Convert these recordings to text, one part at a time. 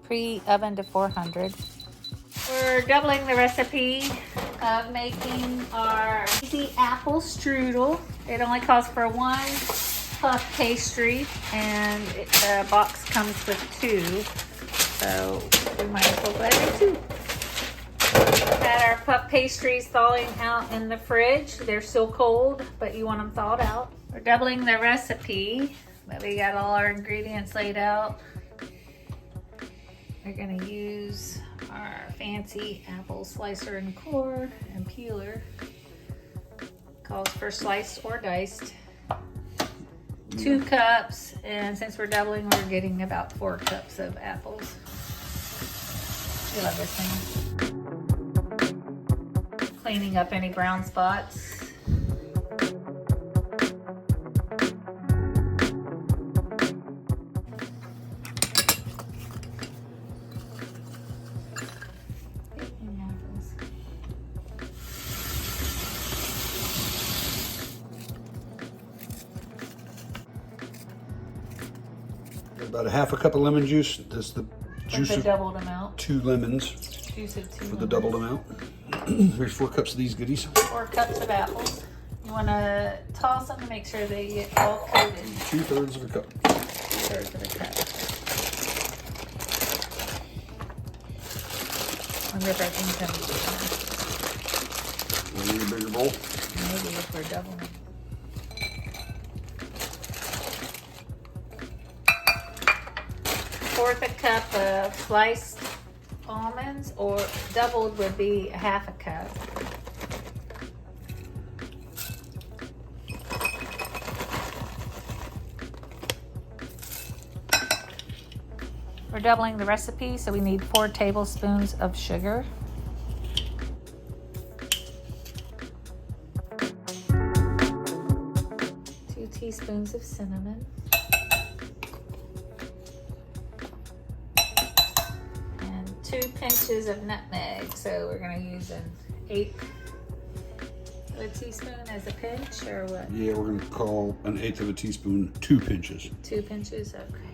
Pre-oven to 400. We're doubling the recipe of making our easy apple strudel. It only calls for 1 puff pastry, and the box comes with 2, so we might as well go ahead and do 2. Had our puff pastries thawing out in the fridge. They're still cold, but you want them thawed out. We're doubling the recipe, but we got all our ingredients laid out. We're gonna use our fancy apple slicer and core and peeler. Calls for sliced or diced. 2 cups, and since we're doubling, we're getting about 4 cups of apples. I love this thing. Cleaning up any brown spots. About a half a cup of lemon juice. That's the juice of doubled amount. 2 lemons. Juice of 2 for lemons. The doubled amount. Here's 4 cups of these goodies. 4 cups of apples. You want to toss them to make sure they get all coated. 2/3 of a cup. 2/3 of a cup. I wonder if our thing's going to be Need a bigger bowl? maybe if we're doubling. 1/4 a cup of sliced almonds, or doubled would be 1/2 a cup. We're doubling the recipe, so we need 4 tablespoons of sugar. 2 teaspoons of cinnamon. 2 pinches of nutmeg, so we're going to use an 1/8 of a teaspoon as a pinch, or what? Yeah, we're going to call an 1/8 of a teaspoon 2 pinches. 2 pinches, okay.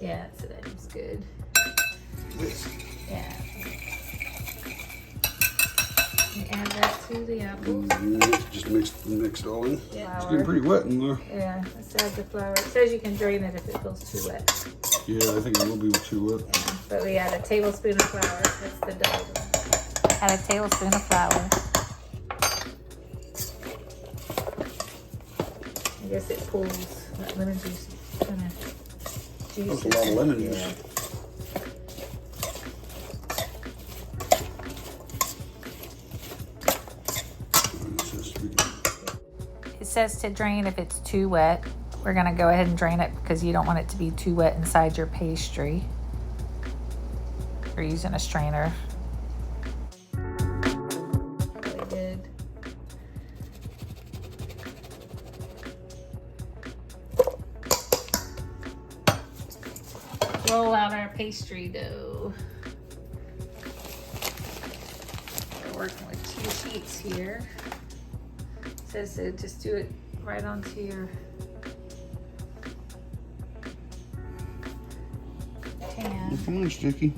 Yeah, so that is good. This. Yeah. You add that to the apples. Just mix it all in. Yeah. It's getting pretty wet in there. Yeah, let's add the flour. It says you can drain it if it feels too wet. Yeah, I think it will be too wet. Yeah, but we add a tablespoon of flour. That's the double. Add a tablespoon of flour. I guess it pulls that lemon juice kind of juicy. That's a lot of lemon juice. Yeah. It says to drain if it's too wet. We're going to go ahead and drain it because you don't want it to be too wet inside your pastry. We're using a strainer. Really good. Roll out our pastry dough. We're working with 2 sheets here. It says to just do it right onto your pan. Come on, Sticky.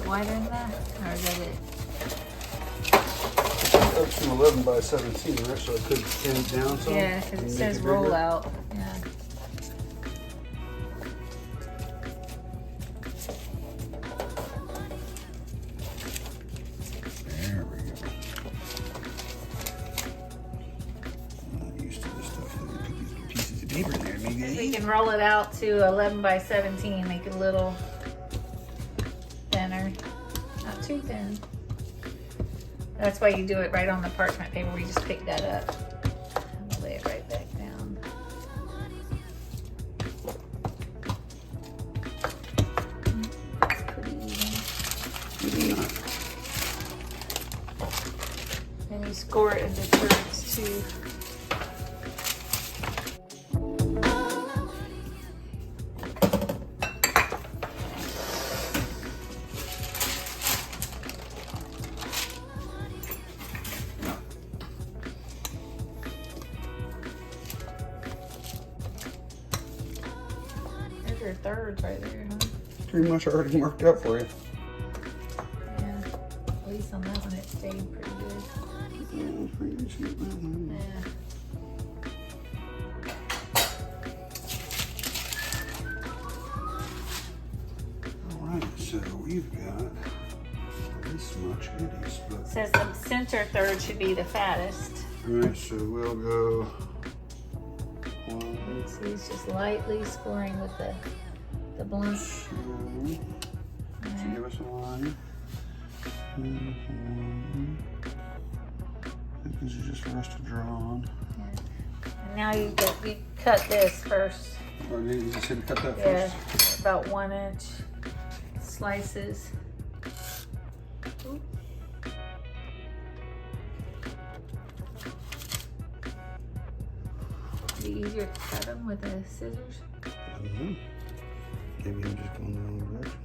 Wider than that, or is that it? Up to 11 by 17, right? So I could thin it down some. Yeah, because it says roll out. Yeah. There we go. I'm not used to this stuff. Let me put these pieces of paper in there, maybe. can roll it out to 11 by 17, make it a little thinner, not too thin. That's why you do it right on the parchment paper. We just pick that up and lay it right back down. It's pretty even. And you score it into thirds too. There's your thirds right there, huh? Pretty much already marked out for you. Yeah. At least on that one it stayed pretty good. Yeah. Alright, so we've got this much goodies. It says the center third should be the fattest. Alright, so we'll go one, So he's just lightly scoring with the blunt. two. So give us a line. I think these are just for us to draw on. Yeah. And now you cut this first. Or you just said cut that Yeah, first. about 1 inch slices. Ooh. Be easier to cut them with the scissors. Maybe I'm just going the wrong direction.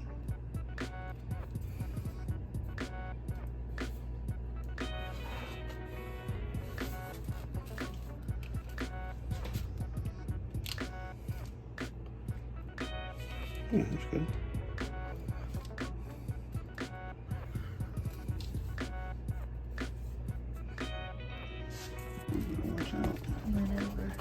Yeah, that's good. Watch out. And then over.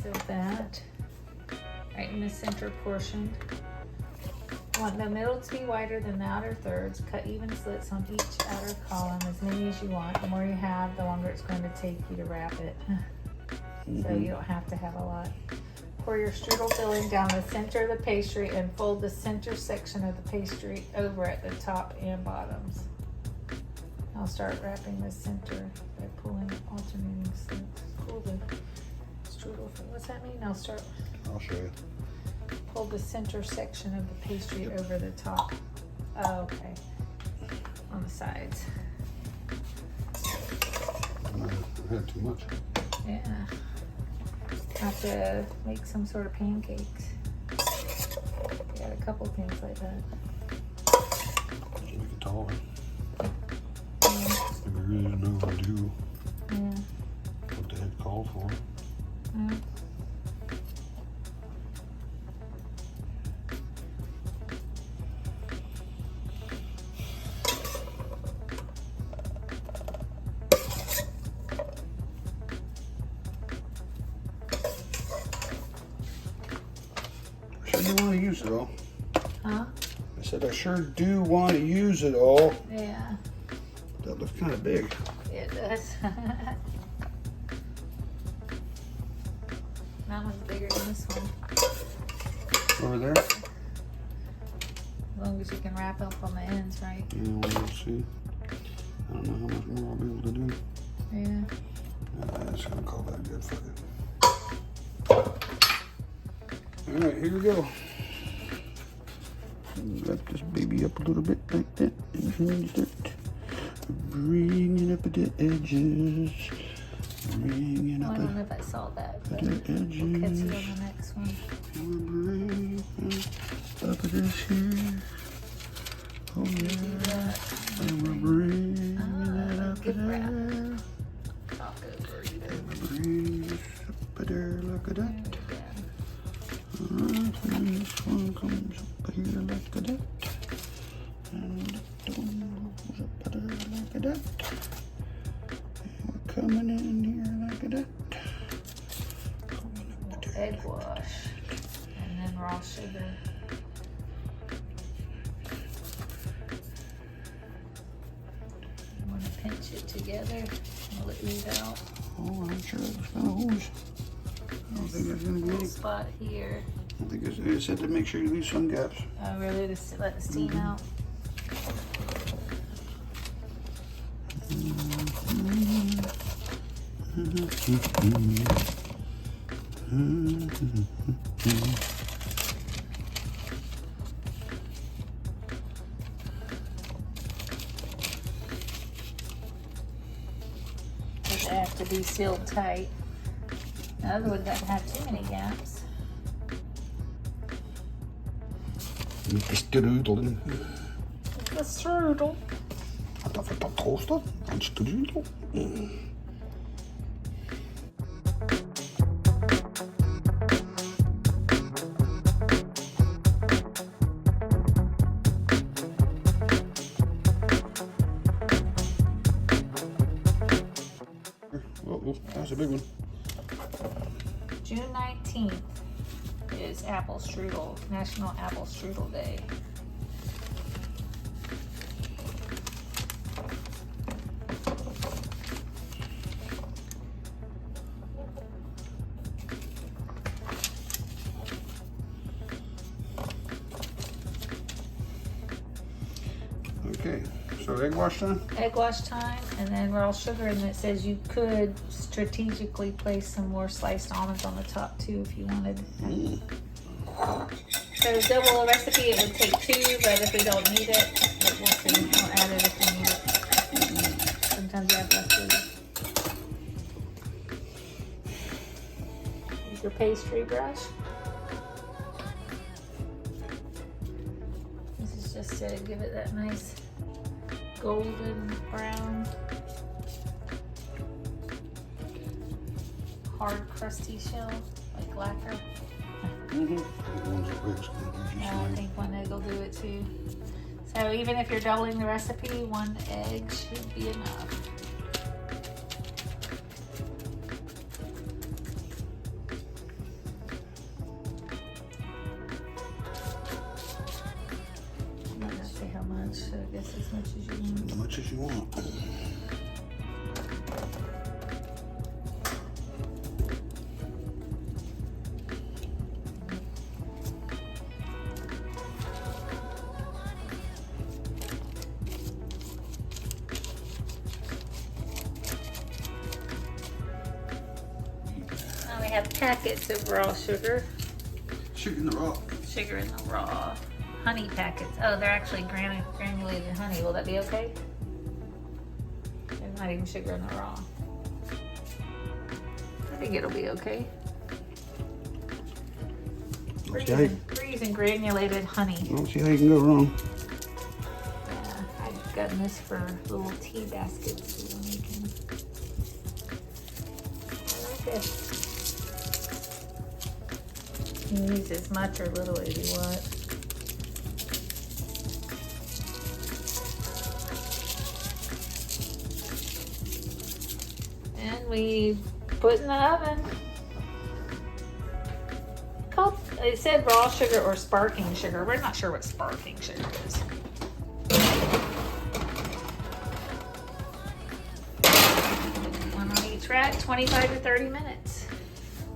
Of that right in the center portion. Want the middle to be wider than the outer thirds. Cut even slits on each outer column, as many as you want. The more you have, the longer it's going to take you to wrap it. So you don't have to have a lot. Pour your strudel filling down the center of the pastry and fold the center section of the pastry over at the top and bottoms. I'll start wrapping the center by pulling alternating slits. Pull the strudel. What's that mean? I'll show you. Pull the center section of the pastry over the top. Oh, okay. On the sides. I had too much. Yeah. Have to make some sort of pancakes. Got a couple things like that. Make it taller. Yeah. We really didn't know how to do Yeah. what they had called for. Yeah. I sure do want to use it all. Huh? I said I sure do want to use it all. Yeah. That looks kind of big. It does. That one's bigger than this one. Over there? As long as you can wrap up on the ends, right? Yeah, we'll see. I don't know how much more I'll be able to do. Yeah. I'm just gonna call that good. Fuck it. All right, here we go. Wrap this baby up a little bit like that, and then start Bringing up the edges. Bringing Oh, up I don't know if I saw that, but the we'll catch edges. it on the next one. And we're bringing up this here. Oh yeah. And we're bringing it up there. Taco burrito. And we're bringing this up there. Look at that. And this one comes up here like that. And that one goes up there like that. And we're coming in here like that. Egg wash. And then raw sugar. You want to pinch it together and let it ooze out. Oh, I'm sure it's gonna ooze. I don't think there's gonna be any spot here. I think it said to make sure you leave some gaps. Oh, really? Just let the steam out? They have to be sealed tight. The other one doesn't have too many gaps. Lite strudel. The strudel. Att jag får ta toasted. En strudel. Oh, that's a big one. June 19th is Apple Strudel, National Apple Strudel Day. Okay, so egg wash time? Egg wash time, and then raw sugar, and it says you could strategically place some more sliced almonds on the top too if you wanted. So to double a recipe, it would take 2, but if we don't need it, we'll see. We'll add it if we need it. Sometimes you have leftovers. Use your pastry brush. This is just to give it that nice golden brown, hard crusty shell, like lacquer. I think 1 egg will do it too. So even if you're doubling the recipe, 1 egg should be enough. I'm not gonna say how much, so I guess as much as you want. As much as you want. Now we have packets of raw sugar. Sugar in the raw. Sugar in the raw. Honey packets. Oh, they're actually granulated honey. Will that be okay? There's not even sugar in the raw. I think it'll be okay. We're using granulated honey. I don't see how you can go wrong. Yeah, I've gotten this for little tea baskets we were making. I like this. You can use as much or little as you want. And we put in the oven. It said raw sugar or sparkling sugar. We're not sure what sparkling sugar is. One on each rack, 25 to 30 minutes.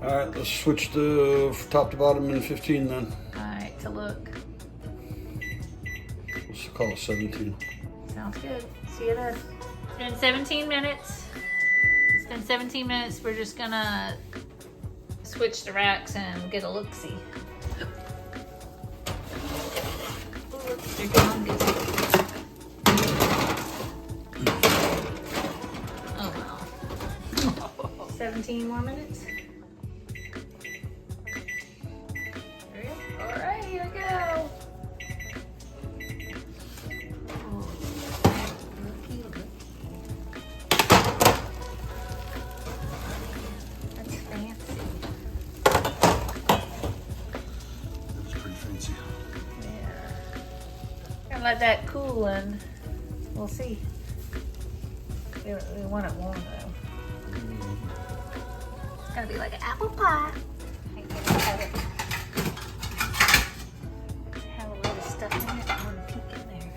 All right, let's switch the top to bottom in 15 then. All right, to look. Let's call it 17. Sounds good. See you then. In 17 minutes. It's been 17 minutes. We're just gonna switch the racks and get a look-see. They're gone. 17 more minutes. There we go. All right, here we go. That's fancy. That's pretty fancy. Yeah. Gonna let that cool and we'll see. We want it warm though. It's gonna be like an apple pie. Have a little stuff in it. I want to peek in there.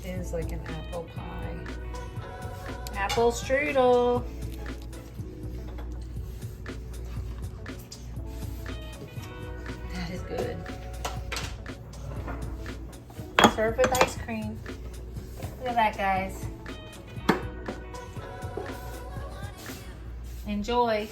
It is like an apple pie. Apple strudel. That is good. Serve with ice cream. Look at that, guys. Enjoy.